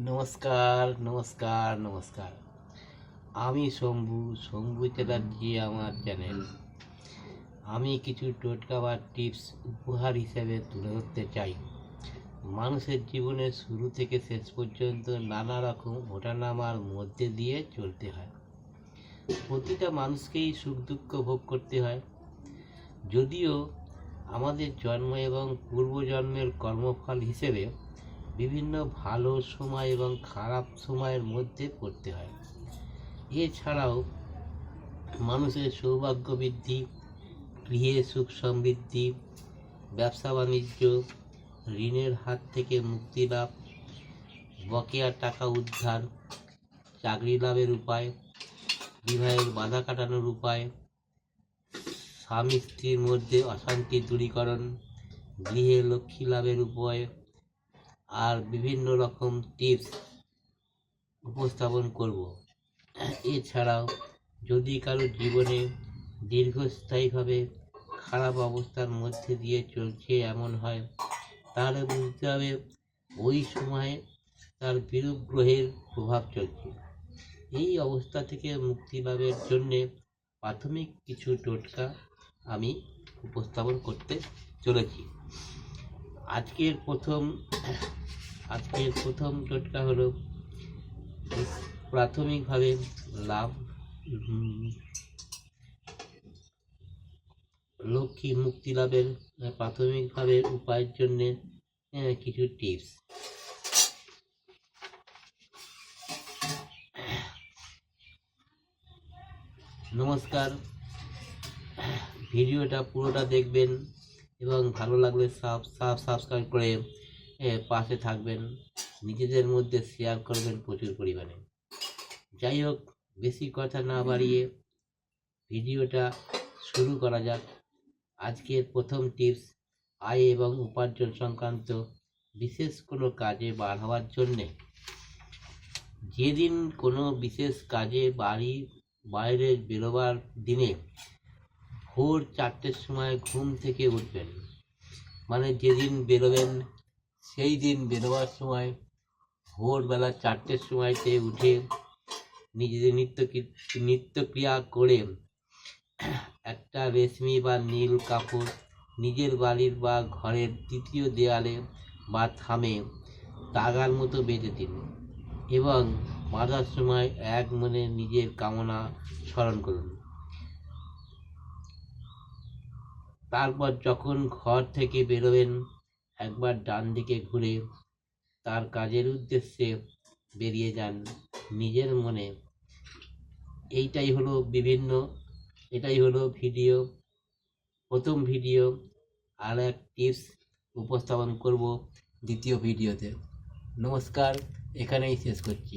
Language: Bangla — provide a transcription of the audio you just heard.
নমস্কার নমস্কার নমস্কার। আমি শম্ভু চ্যাটার্জি। আমার চ্যানেল। আমি কিছু টোটকা বা টিপস উপহার হিসেবে তুলে ধরতে চাই। মানুষের জীবনের শুরু থেকে শেষ পর্যন্ত নানা রকম ওঠানামার মধ্যে দিয়ে চলতে হয়। প্রতিটা মানুষকেই সুখ দুঃখ ভোগ করতে হয়। যদিও আমাদের জন্ম এবং পূর্বজন্মের কর্মফল হিসেবে বিভিন্ন ভালো সময় এবং খারাপ সময়ের মধ্যে পড়তে হয়। এছাড়াও মানুষের সৌভাগ্য বৃদ্ধি, গৃহে সুখ সমৃদ্ধি, ব্যবসা বাণিজ্য, ঋণের হাত থেকে মুক্তি লাভ, বকেয়া টাকা উদ্ধার, চাকরি লাভের উপায়, বিবাহের বাধা কাটানোর উপায়, স্বামী স্ত্রীর মধ্যে অশান্তি দূরীকরণ, গৃহে লক্ষ্মী লাভের উপায় আর বিভিন্ন রকম টিপস উপস্থাপন করব। এছাড়াও যদি কারো জীবনে দীর্ঘস্থায়ীভাবে খারাপ অবস্থার মধ্যে দিয়ে চলছে এমন হয়, তাহলে বুঝতে হবে ওই সময়ে তার বিরূপ গ্রহের প্রভাব চলছে। এই অবস্থা থেকে মুক্তি লাভের জন্যে প্রাথমিক কিছু টোটকা আমি উপস্থাপন করতে চলেছি। আজকের প্রথম টোটকা হলো প্রাথমিকভাবে লক্ষ্মী মুক্তি লাভের প্রাথমিকভাবে উপায়ের জন্য কিছু টিপস। নমস্কার, ভিডিওটা পুরোটা দেখবেন এবং ভালো লাগলে সাবস্ক্রাইব করে পাশে থাকবেন। নিজেদের মধ্যে শেয়ার করবেন প্রচুর পরিমাণে। যাই হোক, বেশি কথা না বাড়িয়ে ভিডিওটা শুরু করা যাক। আজকের প্রথম টিপস, আয় এবং উপার্জন সংক্রান্ত বিশেষ কোনো কাজে বার হওয়ার জন্যে। যেদিন কোনো বিশেষ কাজে বাইরে বেরোবার দিনে ভোর 4টের সময় ঘুম থেকে উঠবেন। মানে যেদিন বেরোবেন সেই দিন বেরোবার সময় ভোরবেলা 4টের সময়তে উঠে নিজেদের নিত্যক্রিয়া করে একটা রেশমি বা নীল কাপড় নিজের বাড়ির বা ঘরের তৃতীয় দেয়ালে বা থামে তাগার মতো বেঁধে দিন এবং বাঁধার সময় এক মনে নিজের কামনা স্মরণ করুন। তারপর যখন ঘর থেকে বেরোবেন একবার ডান দিকে ঘুরে তার কাজের উদ্দেশ্যে বেরিয়ে যান নিজের মনে। এটাই হলো প্রথম ভিডিও। আর এক টিপস উপস্থাপন করব দ্বিতীয় ভিডিওতে। নমস্কার, এখানেই শেষ করছি।